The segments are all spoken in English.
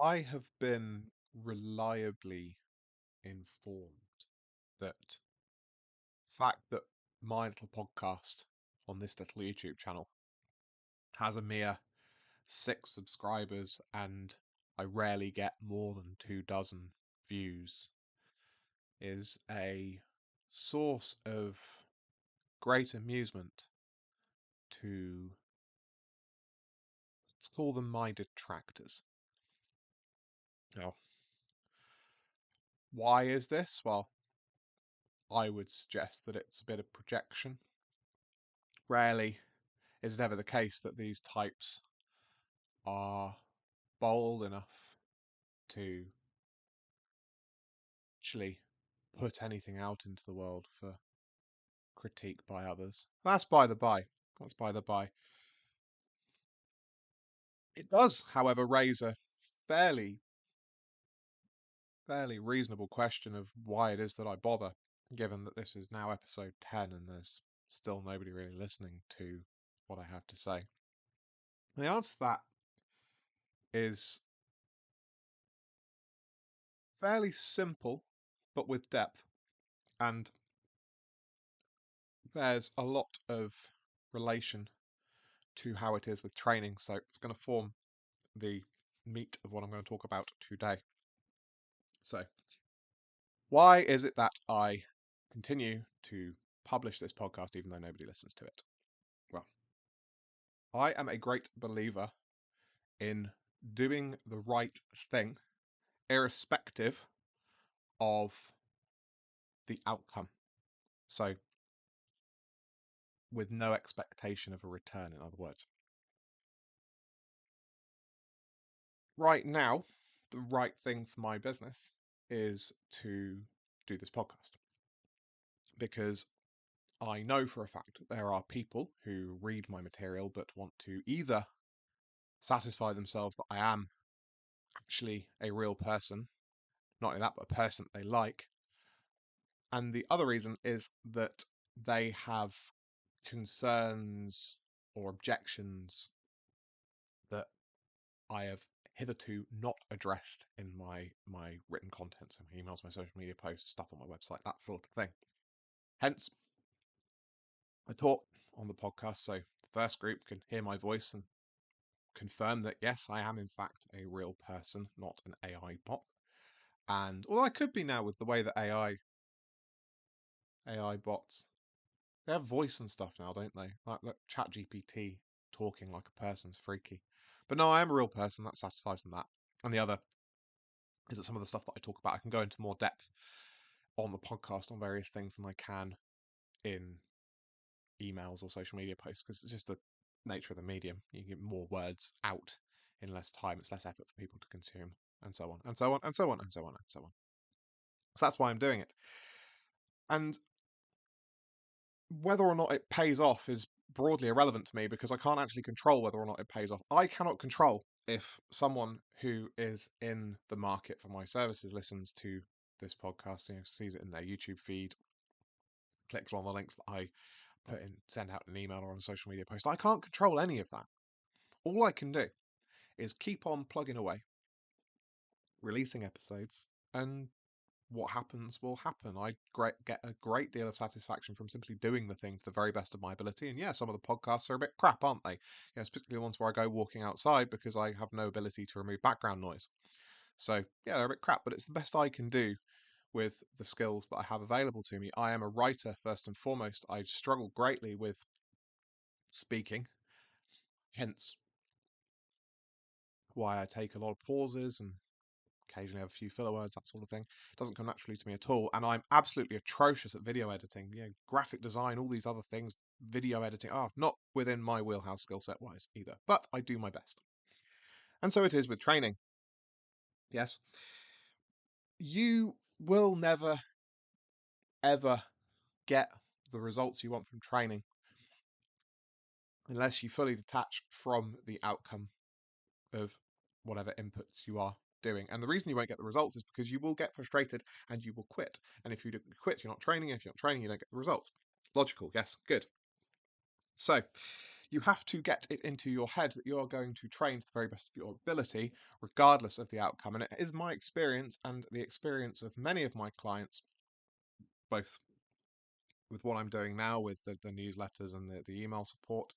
I have been reliably informed that the fact that my little podcast on this little YouTube channel has a mere 6 subscribers and I rarely get more than 2 dozen views is a source of great amusement to, let's call them my detractors. Now, why is this? Well, I would suggest that it's a bit of projection. Rarely is it ever the case that these types are bold enough to actually put anything out into the world for critique by others. That's by the by. That's by the by. It does, however, raise a fairly reasonable question of why it is that I bother, given that this is now episode 10 and there's still nobody really listening to what I have to say. The answer to that is fairly simple, but with depth. And there's a lot of relation to how it is with training, so it's going to form the meat of what I'm going to talk about today. So, why is it that I continue to publish this podcast even though nobody listens to it? Well, I am a great believer in doing the right thing, irrespective of the outcome. So, with no expectation of a return, in other words. Right now, the right thing for my business is to do this podcast because I know for a fact that there are people who read my material but want to either satisfy themselves that I am actually a real person, not only that, but a person that they like. And the other reason is that they have concerns or objections that I have hitherto not addressed in my written content, so my emails, my social media posts, stuff on my website, that sort of thing. Hence, I talk on the podcast so the first group can hear my voice and confirm that yes, I am in fact a real person, not an AI bot. And although I could be now with the way that AI bots, they have voice and stuff now, don't they? Like ChatGPT talking like a person's freaky. But no, I am a real person. That satisfies them that. And the other is that some of the stuff that I talk about, I can go into more depth on the podcast on various things than I can in emails or social media posts because it's just the nature of the medium. You can get more words out in less time. It's less effort for people to consume, and so on, and so on, and so on, and so on, and so on. So that's why I'm doing it. And whether or not it pays off is broadly irrelevant to me because I can't actually control whether or not it pays off. I cannot control if someone who is in the market for my services listens to this podcast, sees it in their YouTube feed, clicks on the links that I put in, send out an email or on a social media post. I can't control any of that. All I can do is keep on plugging away, releasing episodes, and what happens will happen. I get a great deal of satisfaction from simply doing the thing to the very best of my ability. And yeah, some of the podcasts are a bit crap, aren't they? Particularly the ones where I go walking outside because I have no ability to remove background noise. So yeah, they're a bit crap, but it's the best I can do with the skills that I have available to me. I am a writer first and foremost. I struggle greatly with speaking, hence why I take a lot of pauses and occasionally have a few filler words, that sort of thing. It doesn't come naturally to me at all. And I'm absolutely atrocious at video editing, graphic design, all these other things, video editing, not within my wheelhouse skill set wise either, but I do my best. And so it is with training. Yes. You will never, ever get the results you want from training unless you fully detach from the outcome of whatever inputs you are doing. And the reason you won't get the results is because you will get frustrated and you will quit. And if you quit, you're not training. If you're not training, you don't get the results. Logical, yes, good. So you have to get it into your head that you are going to train to the very best of your ability, regardless of the outcome. And it is my experience and the experience of many of my clients, both with what I'm doing now with the newsletters and the email support,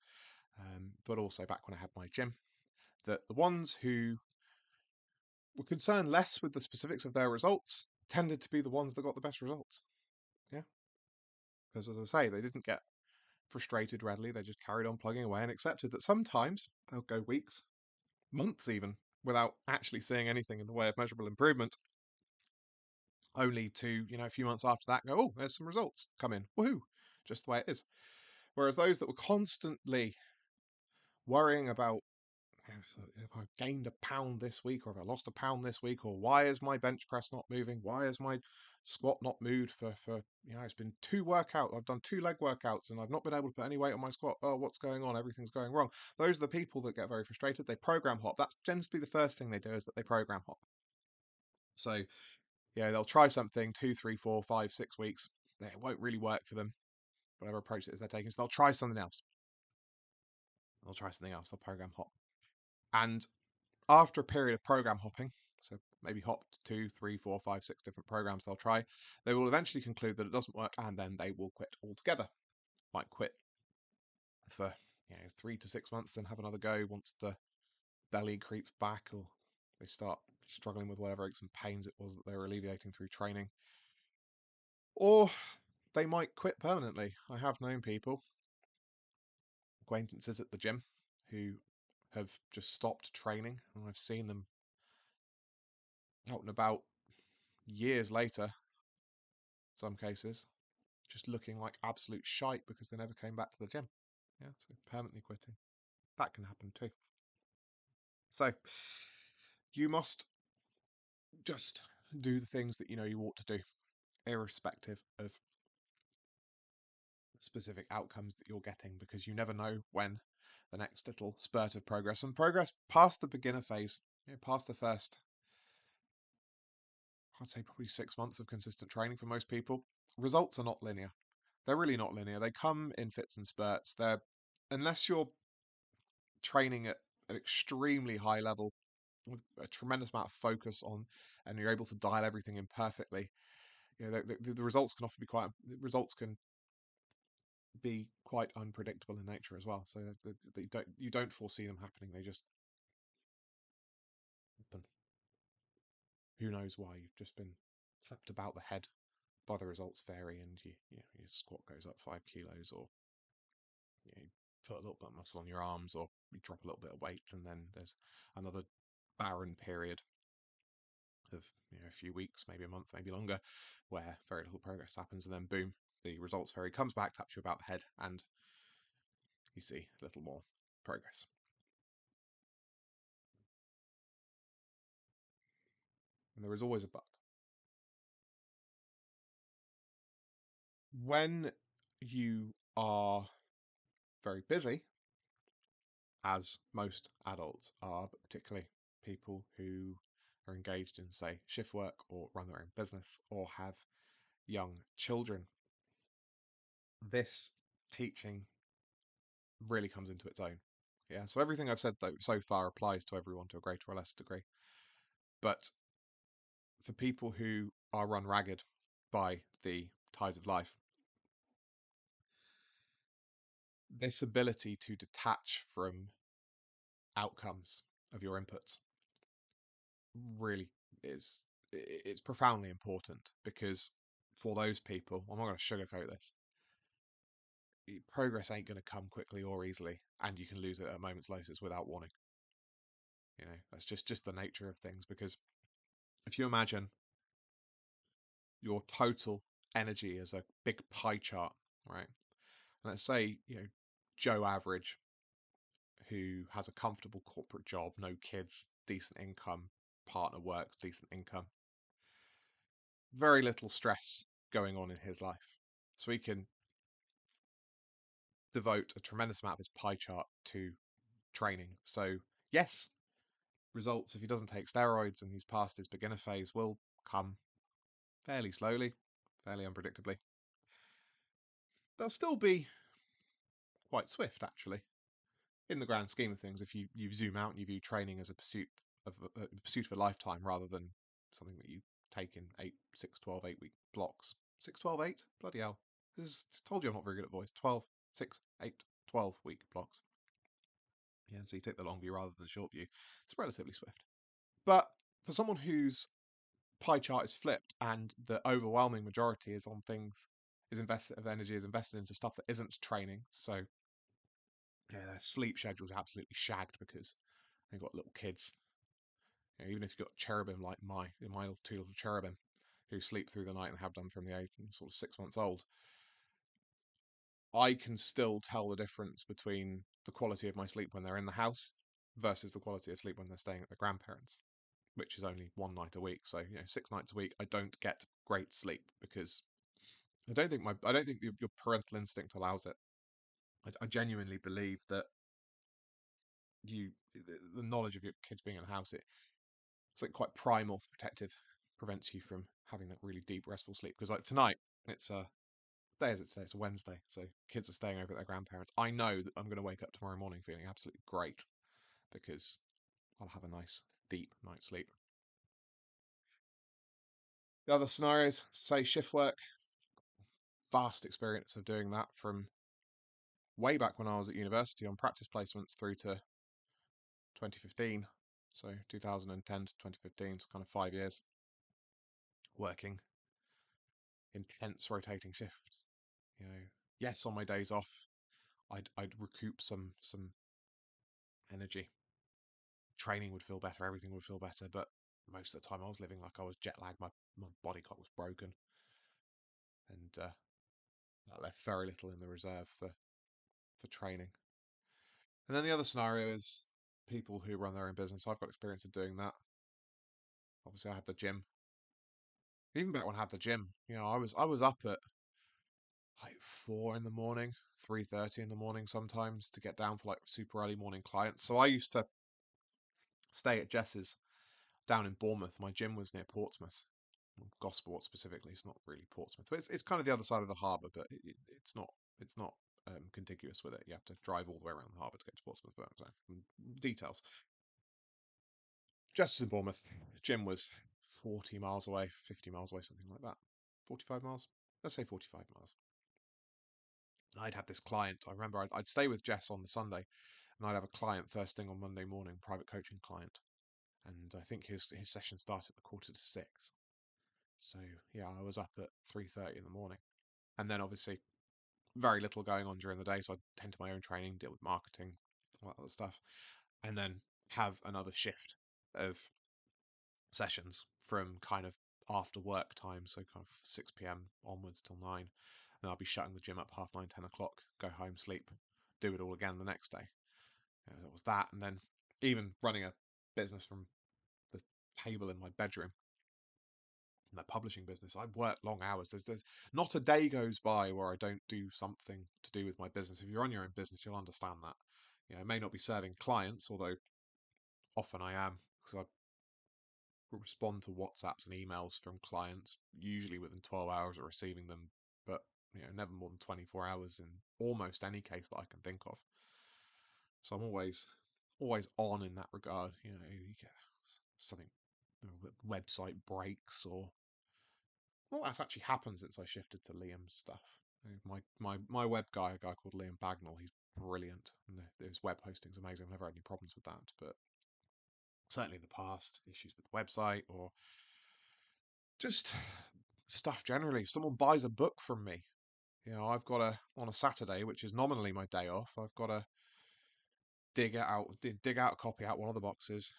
but also back when I had my gym, that the ones who were concerned less with the specifics of their results tended to be the ones that got the best results. Yeah. Because as I say, they didn't get frustrated readily. They just carried on plugging away and accepted that sometimes they'll go weeks, months even, without actually seeing anything in the way of measurable improvement, only to, a few months after that go, oh, there's some results come in. Woohoo! Just the way it is. Whereas those that were constantly worrying about, if I gained a pound this week, or if I lost a pound this week, or why is my bench press not moving? Why is my squat not moved for it's been 2 workouts. I've done 2 leg workouts and I've not been able to put any weight on my squat. Oh, what's going on? Everything's going wrong. Those are the people that get very frustrated. They program hop. That tends to be the first thing they do, is that they program hop. So they'll try something 2, 3, 4, 5, 6 weeks. It won't really work for them, whatever approach it is they're taking. So they'll try something else. They'll program hop. And after a period of program hopping, so maybe hopped 2, 3, 4, 5, 6 different programs they'll try, they will eventually conclude that it doesn't work, and then they will quit altogether. Might quit for 3 to 6 months, then have another go once the belly creeps back, or they start struggling with whatever aches and pains it was that they were alleviating through training. Or they might quit permanently. I have known people, acquaintances at the gym, who have just stopped training, and I've seen them out and about years later, in some cases, just looking like absolute shite because they never came back to the gym. Yeah, so permanently quitting. That can happen too. So you must just do the things that you know you ought to do, irrespective of specific outcomes that you're getting, because you never know when the next little spurt of progress past the beginner phase, past the first, I'd say probably 6 months of consistent training for most people. Results are not linear. They're really not linear. They come in fits and spurts. Unless you're training at an extremely high level with a tremendous amount of focus on, and you're able to dial everything in perfectly, the results can often be quite unpredictable in nature as well. So you don't foresee them happening. They just happen. Who knows why? You've just been clapped about the head by the results vary, and your squat goes up 5 kilos, or you put a little bit of muscle on your arms, or you drop a little bit of weight, and then there's another barren period of a few weeks, maybe a month, maybe longer, where very little progress happens, and then boom, the results fairy comes back, taps you about the head, and you see a little more progress. And there is always a but. When you are very busy, as most adults are, but particularly people who are engaged in, say, shift work, or run their own business, or have young children, this teaching really comes into its own. Yeah, so everything I've said so far applies to everyone to a greater or less degree. But for people who are run ragged by the tides of life, this ability to detach from outcomes of your inputs really it's profoundly important, because for those people, I'm not going to sugarcoat this, progress ain't going to come quickly or easily, and you can lose it at a moment's notice without warning. That's just the nature of things. Because if you imagine your total energy as a big pie chart, right? And let's say, Joe Average, who has a comfortable corporate job, no kids, decent income, partner works, decent income, very little stress going on in his life. So he can devote a tremendous amount of his pie chart to training. So yes, results, if he doesn't take steroids and he's past his beginner phase, will come fairly slowly, fairly unpredictably. They'll still be quite swift, actually. in the grand scheme of things, if you zoom out and you view training as a pursuit of a lifetime rather than something that you take in 8, 6, 12, 8 week blocks. 6, 12, 8? Bloody hell. Told you I'm not very good at voice. 12, 6, 8, 12 week blocks. Yeah, so you take the long view rather than the short view. It's relatively swift. But for someone whose pie chart is flipped and the overwhelming majority is on things, is invested of energy is invested into stuff that isn't training. So yeah, their sleep schedule's absolutely shagged because they've got little kids. You know, even if you've got cherubim like my two little cherubim who sleep through the night and have done from the age sort of 6 months old, I can still tell the difference between the quality of my sleep when they're in the house versus the quality of sleep when they're staying at their grandparents, which is only one night a week. So 6 nights a week, I don't get great sleep because I don't think your parental instinct allows it. I genuinely believe that the knowledge of your kids being in a house, it's like quite primal, protective, prevents you from having that really deep, restful sleep. Because like tonight, it's day is it today? It's a Wednesday, so kids are staying over at their grandparents. I know that I'm going to wake up tomorrow morning feeling absolutely great because I'll have a nice, deep night's sleep. The other scenarios, say shift work, vast experience of doing that from way back when I was at university on practice placements through to 2015. So 2010 to 2015, so kind of 5 years working intense rotating shifts. Yes, on my days off, I'd recoup some energy. Training would feel better, everything would feel better, but most of the time I was living like I was jet lagged. My body clock was broken, and that left very little in the reserve for training. And then the other scenario is people who run their own business. I've got experience of doing that. Obviously, I had the gym. Even back when I had the gym, I was up at like 4 in the morning, 3:30 in the morning sometimes to get down for like super early morning clients. So I used to stay at Jess's down in Bournemouth. My gym was near Portsmouth, Gosport specifically. It's not really Portsmouth, but it's kind of the other side of the harbour. But it's not contiguous with it. You have to drive all the way around the harbour to get to Portsmouth. But so, details. Jess's in Bournemouth. Gym was 40 miles away, 50 miles away, something like that. 45 miles. Let's say 45 miles. I'd have this client. I remember I'd stay with Jess on the Sunday, and I'd have a client first thing on Monday morning, private coaching client, and I think his session started at 5:45. So yeah, I was up at 3:30 in the morning, and then obviously very little going on during the day, so I'd tend to my own training, deal with marketing, all that other stuff, and then have another shift of sessions from kind of after work time, so kind of 6 p.m. onwards till 9. And I'll be shutting the gym up 9:30, 10 o'clock, go home, sleep, do it all again the next day. It was that, and then even running a business from the table in my bedroom, my publishing business, I work long hours. There's not a day goes by where I don't do something to do with my business. If you're on your own business, you'll understand that. It may not be serving clients, although often I am, because respond to WhatsApps and emails from clients, usually within 12 hours of receiving them, but never more than 24 hours in almost any case that I can think of. So I'm always on in that regard. You get something, website breaks or well, that's actually happened since I shifted to Liam's stuff. My web guy, a guy called Liam Bagnall, he's brilliant, and his web hosting's amazing. I've never had any problems with that, but certainly in the past, issues with the website or just stuff generally. If someone buys a book from me, I've got on a Saturday, which is nominally my day off, I've got to dig out a copy out one of the boxes,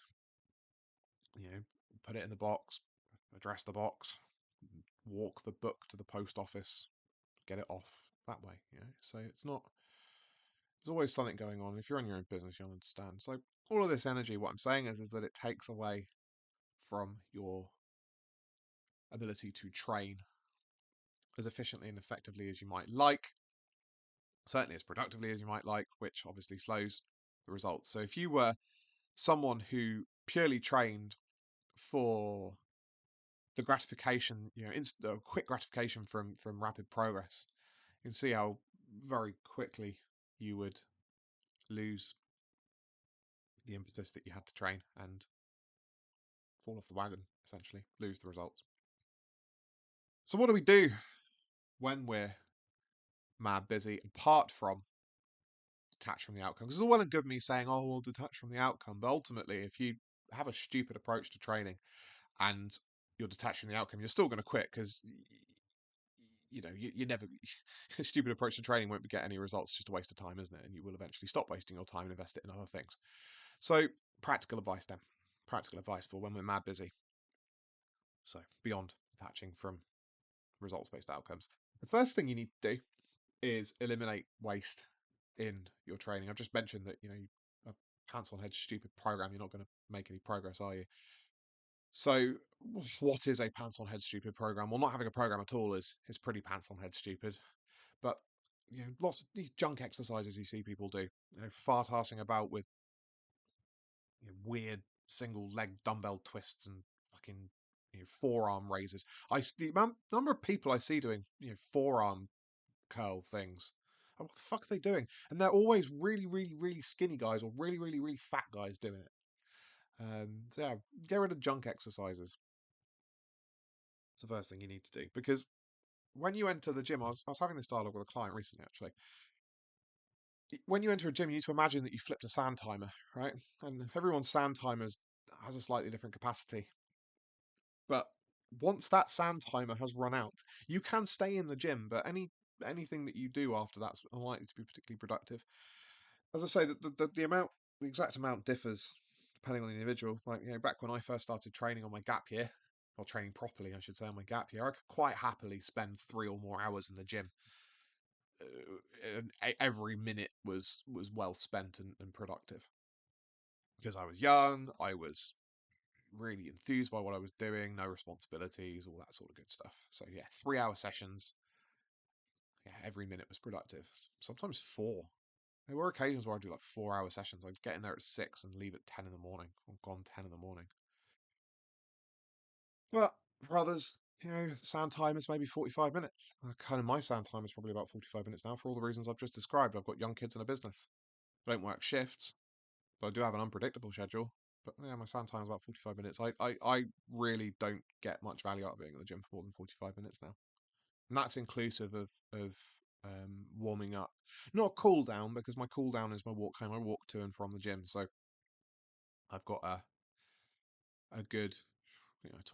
put it in the box, address the box, walk the book to the post office, get it off that way. So there's always something going on. If you're in your own business, you'll understand. So all of this energy, what I'm saying is that it takes away from your ability to train as efficiently and effectively as you might like, certainly as productively as you might like, which obviously slows the results. So if you were someone who purely trained for the gratification, quick gratification from rapid progress, you can see how very quickly you would lose the impetus that you had to train and fall off the wagon, essentially, lose the results. So what do we do when we're mad busy, apart from detach from the outcome? Because it's all well and good me saying, oh, we'll detach from the outcome. But ultimately, if you have a stupid approach to training and you're detached from the outcome, you're still going to quit because, you never, a stupid approach to training won't get any results. It's just a waste of time, isn't it? And you will eventually stop wasting your time and invest it in other things. So practical advice then. Practical advice for when we're mad busy. So beyond detaching from results-based outcomes. The first thing you need to do is eliminate waste in your training. I've just mentioned that, a pants on head stupid program, you're not going to make any progress, are you? So what is a pants on head stupid program? Well, not having a program at all is pretty pants on head stupid. But lots of these junk exercises you see people do, fart-arsing about with weird single leg dumbbell twists and fucking forearm raises. The number of people I see doing forearm curl things. What the fuck are they doing? And they're always really, really, really skinny guys or really, really, really fat guys doing it. So yeah, get rid of junk exercises. It's the first thing you need to do, because when you enter the gym, I was having this dialogue with a client recently actually. When you enter a gym, you need to imagine that you flipped a sand timer, right? And everyone's sand timers has a slightly different capacity. But once that sand timer has run out, you can stay in the gym, but anything that you do after that's unlikely to be particularly productive. As I say, the exact amount differs depending on the individual. Like, back when I first started training on my gap year, or training properly, I should say, on my gap year, I could quite happily spend 3 or more hours in the gym. And every minute was well spent and productive because I was young, I was really enthused by what I was doing, no responsibilities, all that sort of good stuff. So yeah, 3 hour sessions. Yeah, every minute was productive. Sometimes four. There were occasions where I'd do like 4 hour sessions. I'd get in there at 6 and leave at 10 in the morning. I'm gone 10 in the morning. But for others, sound time is maybe 45 minutes. Kind of my sound time is probably about 45 minutes now for all the reasons I've just described. I've got young kids and a business. I don't work shifts, but I do have an unpredictable schedule. But yeah, my sound time is about 45 minutes. I really don't get much value out of being in the gym for more than 45 minutes now. And that's inclusive of warming up. Not cool down, because my cool down is my walk home. I walk to and from the gym, so I've got a good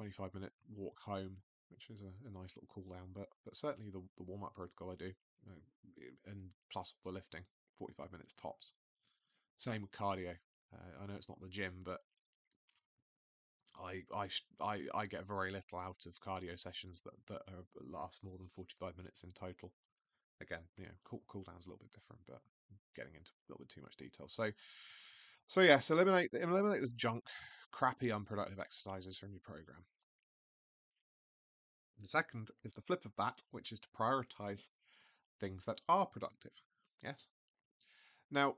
25-minute walk home, which is a nice little cool down. But certainly the warm up protocol I do, and plus the lifting, 45 minutes tops. Same with cardio. I know it's not the gym, but I get very little out of cardio sessions that last more than 45 minutes in total. Again, cool down's a little bit different, but getting into a little bit too much detail. So yes, eliminate the junk, crappy, unproductive exercises from your program. The second is the flip of that, which is to prioritize things that are productive. Yes. Now,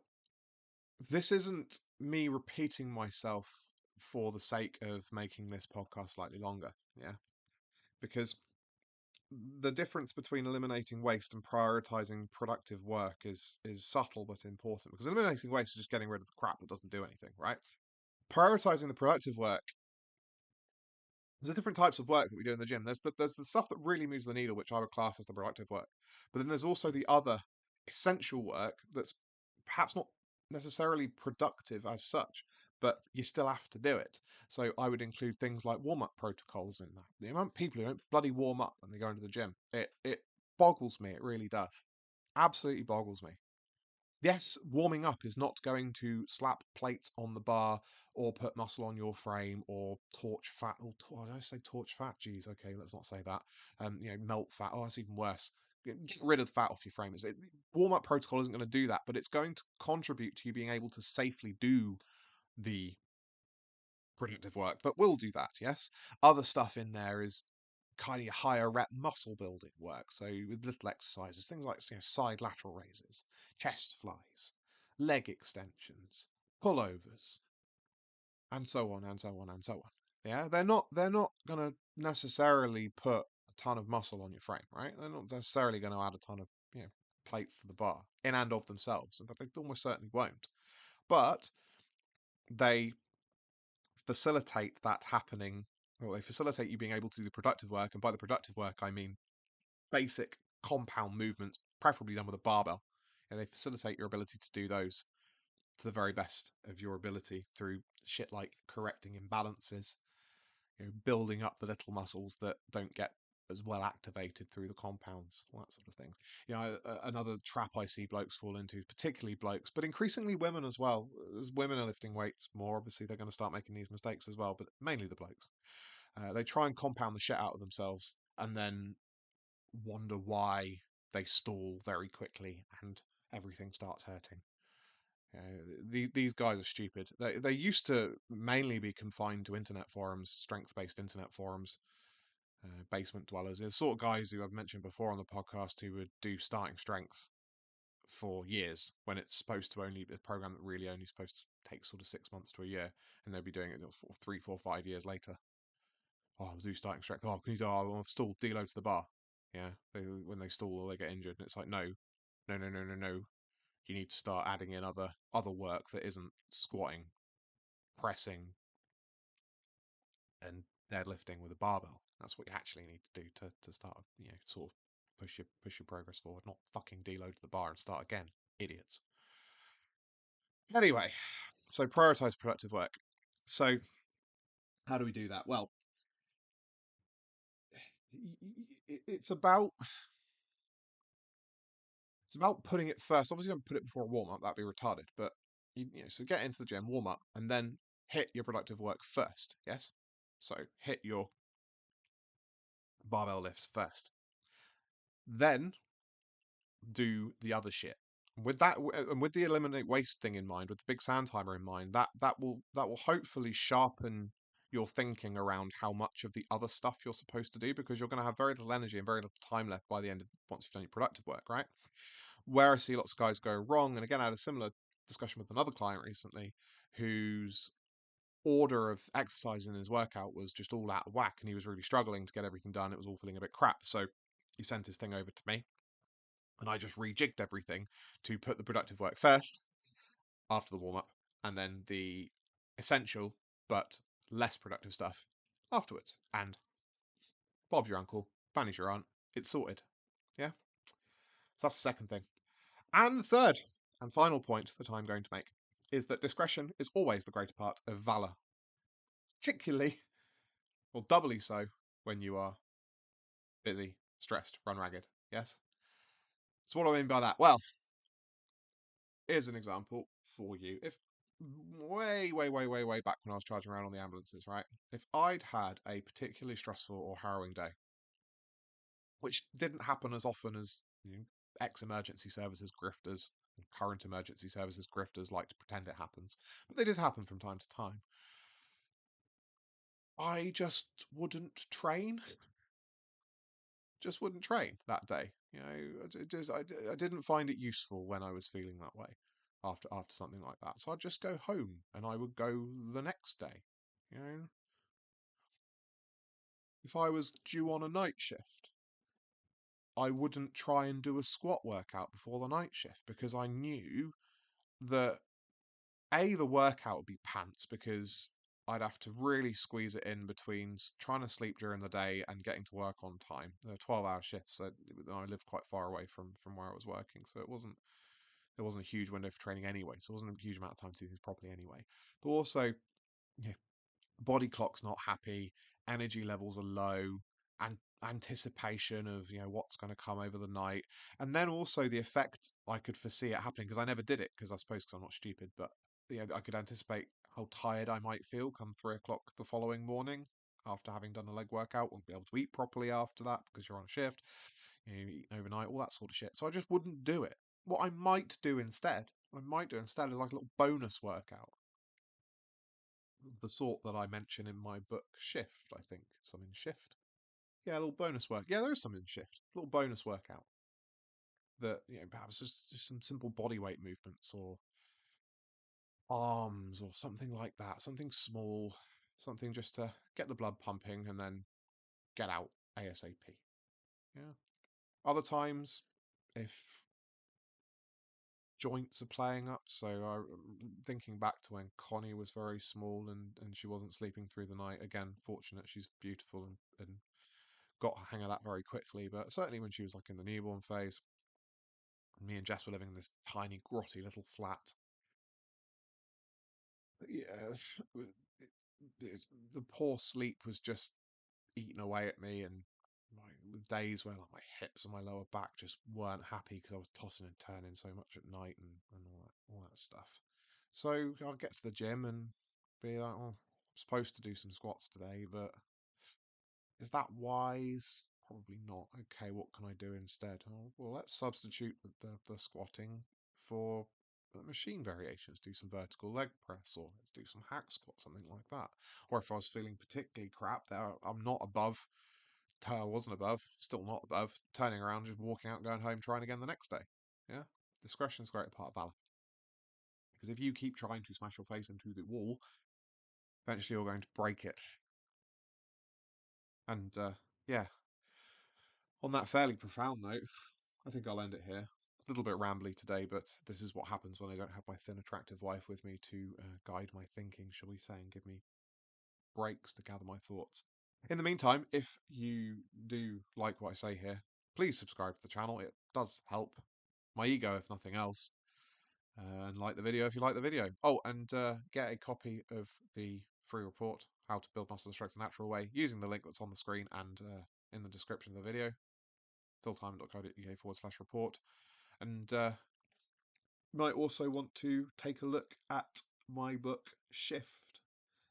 this isn't me repeating myself for the sake of making this podcast slightly longer. Yeah. Because the difference between eliminating waste and prioritizing productive work is subtle but important. Because eliminating waste is just getting rid of the crap that doesn't do anything, right? Prioritizing the productive work, there's different types of work that we do in the gym. There's the stuff that really moves the needle, which I would class as the productive work. But then there's also the other essential work that's perhaps not necessarily productive as such, but you still have to do it. So I would include things like warm-up protocols in that. The amount of people who don't bloody warm up when they go into the gym, it boggles me. It really does. Absolutely boggles me. Yes, warming up is not going to slap plates on the bar or put muscle on your frame or torch fat. Or did I say torch fat? Jeez, okay, let's not say that. Melt fat. Oh, that's even worse. Get rid of the fat off your frame. Warm-up protocol isn't going to do that, but it's going to contribute to you being able to safely do the productive work that will do that. Yes, other stuff in there is kind of higher rep muscle building work. So with little exercises, things like side lateral raises, chest flies, leg extensions, pullovers, and so on and so on and so on. Yeah, they're not gonna necessarily put a ton of muscle on your frame, right? They're not necessarily going to add a ton of plates to the bar in and of themselves. In fact, they almost certainly won't. But they facilitate that happening, or they facilitate you being able to do productive work. And by the productive work, I mean basic compound movements, preferably done with a barbell. And they facilitate your ability to do those to the very best of your ability through shit like correcting imbalances, building up the little muscles that don't get as well activated through the compounds, all that sort of thing. Another trap I see blokes fall into, particularly blokes, but increasingly women as well. As women are lifting weights more, obviously they're going to start making these mistakes as well, but mainly the blokes. They try and compound the shit out of themselves and then wonder why they stall very quickly and everything starts hurting. These guys are stupid. They used to mainly be confined to internet forums, strength-based internet forums, basement dwellers. They're the sort of guys who I've mentioned before on the podcast who would do starting strength for years when it's supposed to only be a program that really only supposed to take sort of 6 months to a year, and they'll be doing it 3, 4, 5 years later. Oh, I was do starting strength. Oh, can you do? Oh, I've stalled. Deload to the bar. Yeah, when they stall or they get injured, and it's like no, no, no, no, no, no. You need to start adding in other work that isn't squatting, pressing, and deadlifting with a barbell. That's what you actually need to do to start, sort of push your progress forward, not fucking deload to the bar and start again. Idiots. Anyway, so prioritize productive work. So how do we do that? Well, it's about putting it first. Obviously, don't put it before a warm up. That'd be retarded. But so get into the gym, warm up, and then hit your productive work first. Yes. So hit your barbell lifts first. Then do the other shit. With that, and with the eliminate waste thing in mind, with the big sand timer in mind, that will hopefully sharpen your thinking around how much of the other stuff you're supposed to do, because you're going to have very little energy and very little time left by the end of once you've done your productive work, right? Where I see lots of guys go wrong, and again, I had a similar discussion with another client recently, whose order of exercise in his workout was just all out of whack, and he was really struggling to get everything done. It was all feeling a bit crap, so he sent his thing over to me and I just rejigged everything to put the productive work first after the warm up, and then the essential but less productive stuff afterwards. And Bob's your uncle, Fanny's your aunt. It's sorted. Yeah. So that's the second thing. And the third and final point that I'm going to make is that discretion is always the greater part of valor, particularly or doubly so when you are busy, stressed, run ragged. Yes. So what do I mean by that? Well, here's an example for you. If way, way, way, way, way back when I was charging around on the ambulances, right? If I'd had a particularly stressful or harrowing day, which didn't happen as often as ex-emergency services grifters and current emergency services grifters like to pretend it happens, but they did happen from time to time, I just wouldn't train. Just wouldn't train that day. I didn't find it useful when I was feeling that way after something like that. So I'd just go home and I would go the next day. You know, if I was due on a night shift, I wouldn't try and do a squat workout before the night shift because I knew that the workout would be pants because I'd have to really squeeze it in between trying to sleep during the day and getting to work on time. There were 12-hour shifts, so I lived quite far away from where I was working, so there wasn't a huge window for training anyway, so it wasn't a huge amount of time to do things properly anyway. But also, yeah, body clock's not happy, energy levels are low, and anticipation of what's going to come over the night, and then also the effect I could foresee it happening because I never did it because I suppose because I'm not stupid, but I could anticipate how tired I might feel come 3 o'clock the following morning after having done a leg workout. Won't be able to eat properly after that because you're on a shift, eating overnight, all that sort of shit. So I just wouldn't do it. What I might do instead, is like a little bonus workout the sort that I mention in my book Shift, I think. Some in Shift. Yeah, a little bonus work. Yeah, there is some in Shift. A little bonus workout that, perhaps just some simple body weight movements or arms or something like that. Something small, something just to get the blood pumping and then get out ASAP. Yeah. Other times, if joints are playing up. So thinking back to when Connie was very small and she wasn't sleeping through the night. Again, fortunate, she's beautiful and got a hang of that very quickly. But certainly when she was like in the newborn phase, me and Jess were living in this tiny, grotty little flat. Yeah, the poor sleep was just eating away at me, and days where like my hips and my lower back just weren't happy because I was tossing and turning so much at night and all that stuff. So I'll get to the gym and be like, oh, I'm supposed to do some squats today, but is that wise? Probably not. Okay, what can I do instead? Oh, well, let's substitute the squatting for machine variations. Do some vertical leg press, or let's do some hack squat, something like that. Or if I was feeling particularly crap, there I'm not above. I wasn't above, still not above. Turning around, just walking out, and going home, trying again the next day. Yeah, discretion's a great part of valor. Because if you keep trying to smash your face into the wall, eventually you're going to break it. And yeah, on that fairly profound note, I think I'll end it here. A little bit rambly today, but this is what happens when I don't have my thin, attractive wife with me to guide my thinking, shall we say, and give me breaks to gather my thoughts. In the meantime, if you do like what I say here, please subscribe to the channel. It does help my ego, if nothing else. And like the video if you like the video. Oh, and get a copy of the free report, How to Build Muscle and Strength the Natural Way, using the link that's on the screen and in the description of the video, philtimon.co.uk/report. And you might also want to take a look at my book, Shift.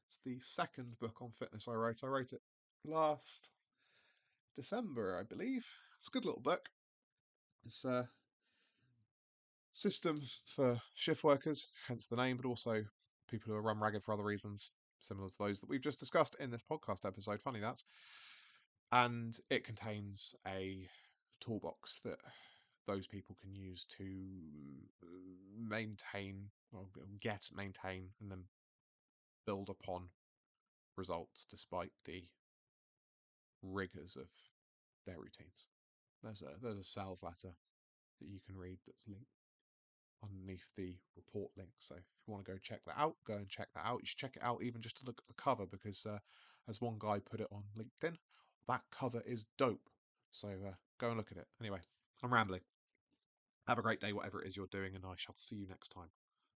It's the second book on fitness I wrote. I wrote it last December, I believe. It's a good little book. It's a system for shift workers, hence the name, but also people who are run ragged for other reasons, similar to those that we've just discussed in this podcast episode. Funny that. And it contains a toolbox that those people can use to maintain, well, maintain, and then build upon results despite the rigors of their routines. There's a sales letter that you can read that's linked underneath the report link. So if you want to go check that out, go and check that out. You should check it out even just to look at the cover because, as one guy put it on LinkedIn, that cover is dope. So go and look at it. Anyway, I'm rambling. Have a great day, whatever it is you're doing, and I shall see you next time.